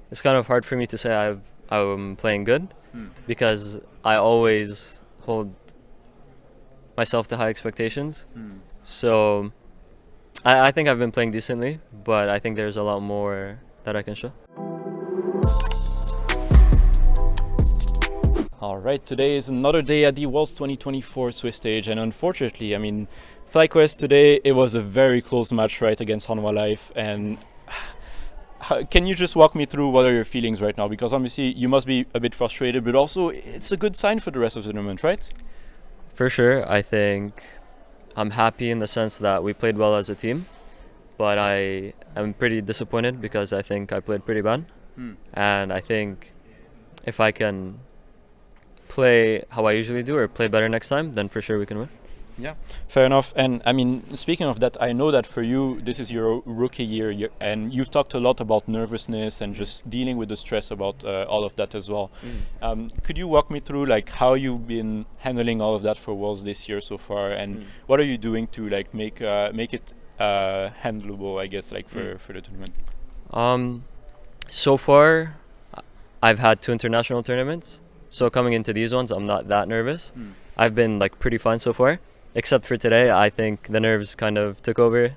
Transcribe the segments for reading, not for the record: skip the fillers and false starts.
it's kind of hard for me to say I'm playing good because I always hold myself to high expectations. So I think I've been playing decently, but I think there's a lot more that I can show. All right, today is another day at the Worlds 2024 Swiss stage, and unfortunately, I mean, FlyQuest today, it was a very close match, right, against Hanwha Life, and can you just walk me through what are your feelings right now? Because obviously you must be a bit frustrated, but also it's a good sign for the rest of the tournament, right? For sure, I think I'm happy in the sense that we played well as a team, but I am pretty disappointed because I think I played pretty bad. And I think if I can play how I usually do or play better next time, then for sure we can win. Yeah, fair enough. And I mean, speaking of that, I know that for you, this is your rookie year, and you've talked a lot about nervousness and just dealing with the stress about all of that as well. Could you walk me through like how you've been handling all of that for Worlds this year so far, and what are you doing to like make it handleable, I guess, like for the tournament? So far, I've had 2 international tournaments, so coming into these ones, I'm not that nervous. I've been like pretty fine so far. Except for today, I think the nerves kind of took over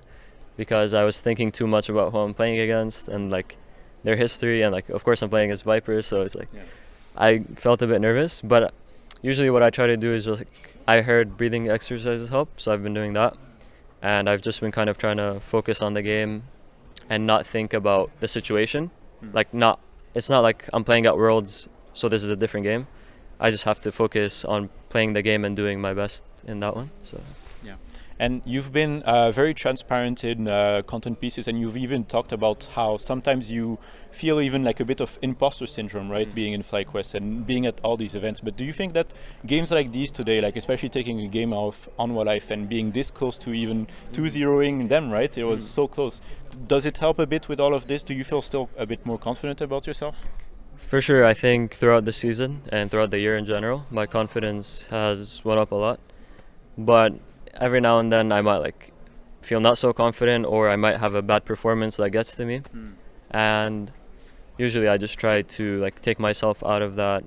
because I was thinking too much about who I'm playing against and like their history, and like of course I'm playing against Vipers, so it's like I felt a bit nervous. But usually what I try to do is just like, I heard breathing exercises help, so I've been doing that, and I've just been kind of trying to focus on the game and not think about the situation. It's not like I'm playing at Worlds, so this is a different game. I just have to focus on playing the game and doing my best in that one. So yeah, and you've been very transparent in content pieces, and you've even talked about how sometimes you feel even like a bit of imposter syndrome, right, being in FlyQuest and being at all these events. But do you think that games like these today, like especially taking a game of Hanwha Life and being this close to even 2-0ing them, right, it was so close, does it help a bit with all of this? Do you feel still a bit more confident about yourself? for sure, I think throughout the season and throughout the year in general, my confidence has went up a lot. But every now and then I might like feel not so confident, or I might have a bad performance that gets to me. And usually I just try to like take myself out of that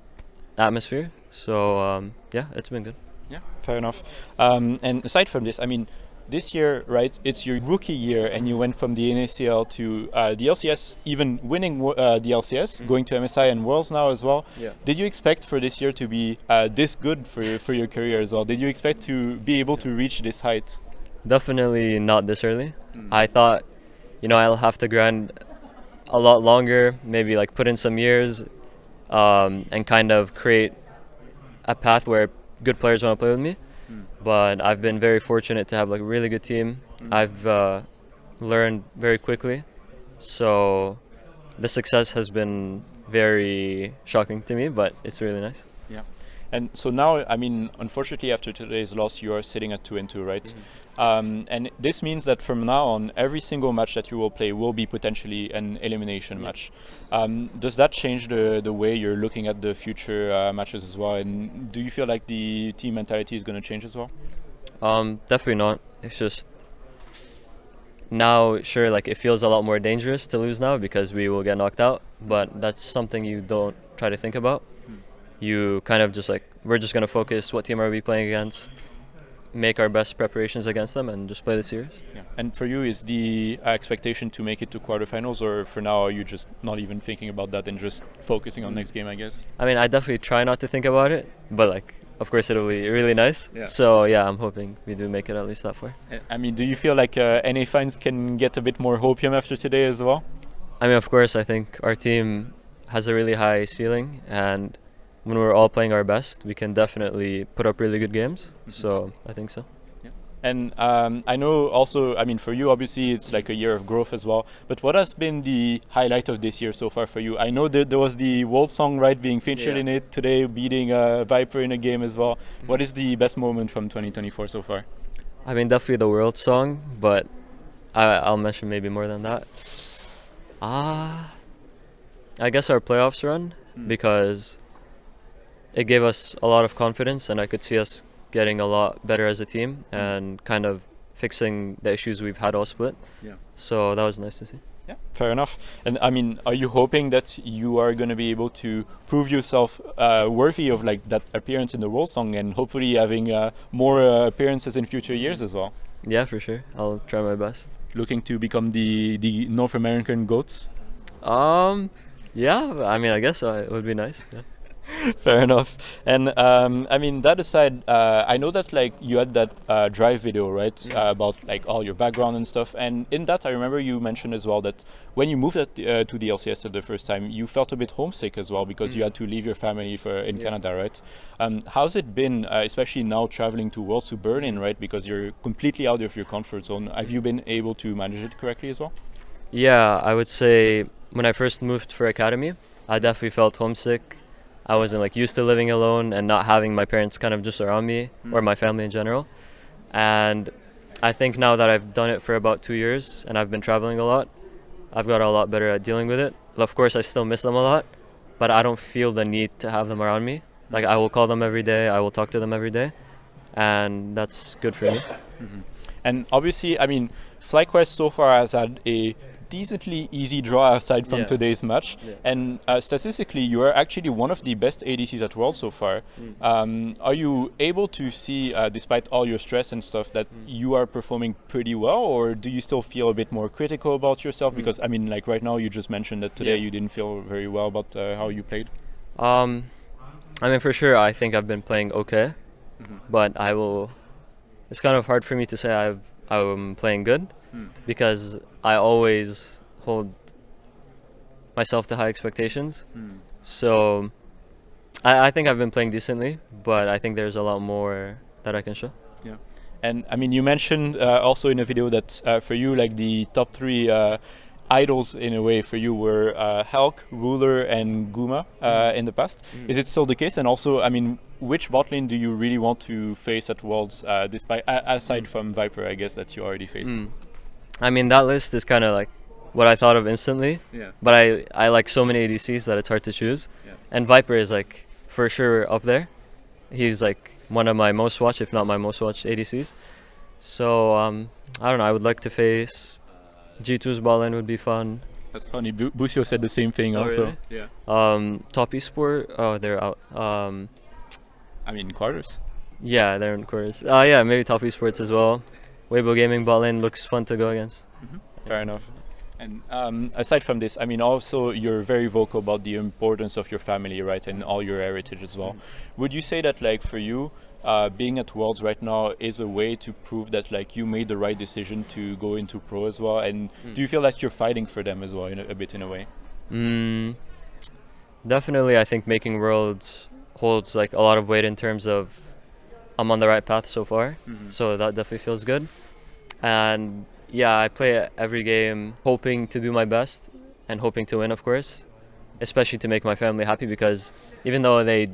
atmosphere. So yeah, it's been good. Yeah, fair enough. And aside from this, I mean, this year, right, it's your rookie year, and you went from the NACL to the LCS, even winning the LCS, going to MSI and Worlds now as well. Yeah. Did you expect for this year to be this good for your career as well? Did you expect to be able to reach this height? Definitely not this early. I thought, I'll have to grind a lot longer, maybe like put in some years, and kind of create a path where good players want to play with me. But I've been very fortunate to have like a really good team. I've learned very quickly, so the success has been very shocking to me, but it's really nice. Yeah. And so now, I mean, unfortunately, after today's loss, you are sitting at 2-2, right? And this means that from now on, every single match that you will play will be potentially an elimination match. Does that change the way you're looking at the future matches as well? And do you feel like the team mentality is going to change as well? Definitely not. It's just now, sure, like it feels a lot more dangerous to lose now because we will get knocked out, but that's something you don't try to think about. You kind of just like, we're just going to focus, what team are we playing against, make our best preparations against them, and just play the series. Yeah. And for you, is the expectation to make it to quarterfinals, or for now are you just not even thinking about that and just focusing on next game, I guess? I mean, I definitely try not to think about it, but like, of course it'll be really nice. Yeah. So yeah, I'm hoping we do make it at least that far. I mean, do you feel like NA fans can get a bit more hopium after today as well? I mean, of course, I think our team has a really high ceiling, and when we're all playing our best, we can definitely put up really good games. So I think so. Yeah. And I know also, I mean, for you, obviously, it's like a year of growth as well. But what has been the highlight of this year so far for you? I know that there was the World Song, right, being featured in it today, beating Viper in a game as well. What is the best moment from 2024 so far? I mean, definitely the World Song, but I'll mention maybe more than that. I guess our playoffs run, because it gave us a lot of confidence, and I could see us getting a lot better as a team and kind of fixing the issues we've had all split. Yeah. So that was nice to see. Yeah, fair enough. And I mean, are you hoping that you are going to be able to prove yourself worthy of like that appearance in the World Song and hopefully having more appearances in future years as well? Yeah, for sure. I'll try my best. Looking to become the North American GOATs? Yeah, I mean, I guess it would be nice. Yeah. Fair enough. And I mean, that aside, I know that like you had that drive video, right, about like all your background and stuff. And in that, I remember you mentioned as well that when you moved to the LCS the first time, you felt a bit homesick as well because you had to leave your family in Canada, right? How's it been, especially now traveling to Worlds to Berlin, right? Because you're completely out of your comfort zone. Have you been able to manage it correctly as well? Yeah, I would say when I first moved for academy, I definitely felt homesick. I wasn't like used to living alone and not having my parents kind of just around me or my family in general. And I think now that I've done it for about 2 years and I've been traveling a lot, I've got a lot better at dealing with it. Of course, I still miss them a lot, but I don't feel the need to have them around me. Like I will call them every day, I will talk to them every day, and that's good for me. And obviously, I mean, FlyQuest so far has had a decently easy draw aside from today's match, and statistically you are actually one of the best ADCs at World so far. Are you able to see, despite all your stress and stuff, that you are performing pretty well, or do you still feel a bit more critical about yourself? Because I mean, like right now you just mentioned that today you didn't feel very well about how you played. I mean, for sure I think I've been playing okay, but it's kind of hard for me to say I'm playing good, because I always hold myself to high expectations. So I think I've been playing decently, but I think there's a lot more that I can show. Yeah. And I mean, you mentioned also in a video that for you, like the top three idols in a way for you were Hulk, Ruler, and Guma in the past. Is it still the case? And also, I mean, which bot lane do you really want to face at Worlds, despite aside from Viper, I guess, that you already faced? I mean, that list is kind of like what I thought of instantly. But I like so many ADCs that it's hard to choose. And Viper is like for sure up there. He's like one of my most watched, if not my most watched ADCs. So I don't know. I would like to face G2's ball lane would be fun. That's funny. Busio said the same thing also. Really? Yeah. Top Esport. Oh, they're out. I mean, quarters. Yeah, they're in quarters. Yeah, maybe Top Esports as well. Weibo Gaming bot lane looks fun to go against. Fair enough. And aside from this, I mean, also you're very vocal about the importance of your family, right, and all your heritage as well. Would you say that, like, for you, being at Worlds right now is a way to prove that, like, you made the right decision to go into pro as well? And do you feel like you're fighting for them as well, a bit in a way? Definitely, I think making Worlds holds like a lot of weight in terms of I'm on the right path so far. So that definitely feels good. And yeah, I play every game hoping to do my best and hoping to win, of course, especially to make my family happy, because even though they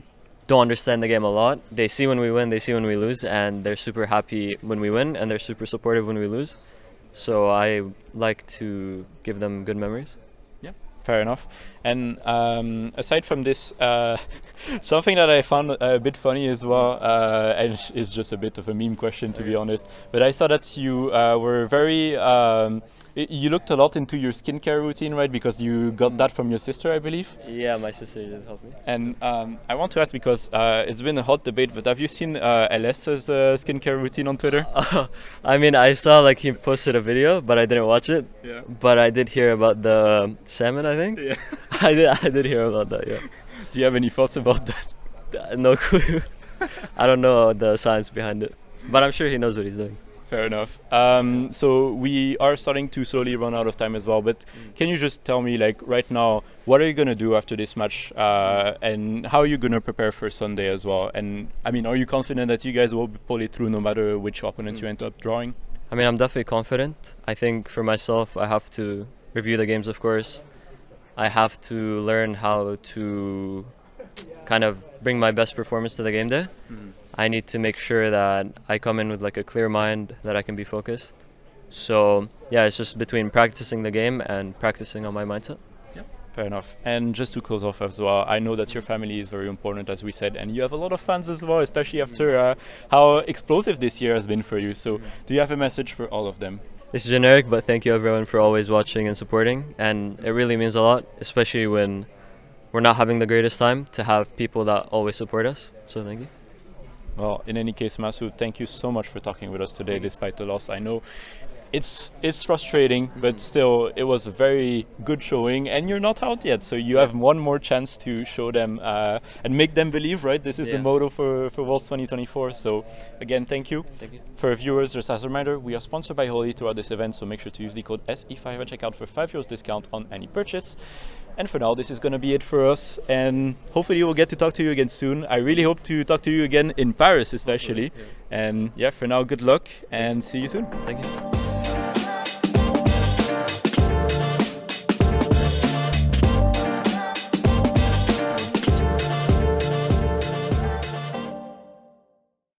don't understand the game a lot, they see when we win, they see when we lose, and they're super happy when we win and they're super supportive when we lose. So I like to give them good memories. Yeah, fair enough. And aside from this, something that I found a bit funny as well, and it's just a bit of a meme question to be honest, but I saw that you were very, you looked a lot into your skincare routine, right? Because you got that from your sister, I believe. Yeah, my sister did help me. And I want to ask, because it's been a hot debate, but have you seen LS's skincare routine on Twitter? I mean, I saw like he posted a video, but I didn't watch it. Yeah. But I did hear about the salmon, I think. Yeah. I did hear about that, yeah. Do you have any thoughts about that? No clue. I don't know the science behind it, but I'm sure he knows what he's doing. Fair enough. So we are starting to slowly run out of time as well, but can you just tell me, like, right now, what are you going to do after this match, and how are you going to prepare for Sunday as well? And I mean, are you confident that you guys will pull it through no matter which opponent you end up drawing? I mean, I'm definitely confident. I think for myself, I have to review the games, of course. I have to learn how to kind of bring my best performance to the game day. I need to make sure that I come in with like a clear mind, that I can be focused. So yeah, it's just between practicing the game and practicing on my mindset. Yeah, fair enough. And just to close off as well, I know that your family is very important, as we said, and you have a lot of fans as well, especially after how explosive this year has been for you. So do you have a message for all of them? It's generic, but thank you everyone for always watching and supporting, and it really means a lot, especially when we're not having the greatest time, to have people that always support us. So thank you. Well, in any case, Massu, thank you so much for talking with us today despite the loss. I know it's frustrating, but still, it was a very good showing, and you're not out yet, so you have one more chance to show them and make them believe, right? This is the motto for Worlds 2024. So again, thank you. Thank you. For viewers, just as a reminder, we are sponsored by HLE throughout this event, so make sure to use the code SE5 at checkout for €5 discount on any purchase. And for now, this is going to be it for us, and hopefully we'll get to talk to you again soon. I really hope to talk to you again in Paris especially. And yeah, for now, good luck and see you soon. Thank you.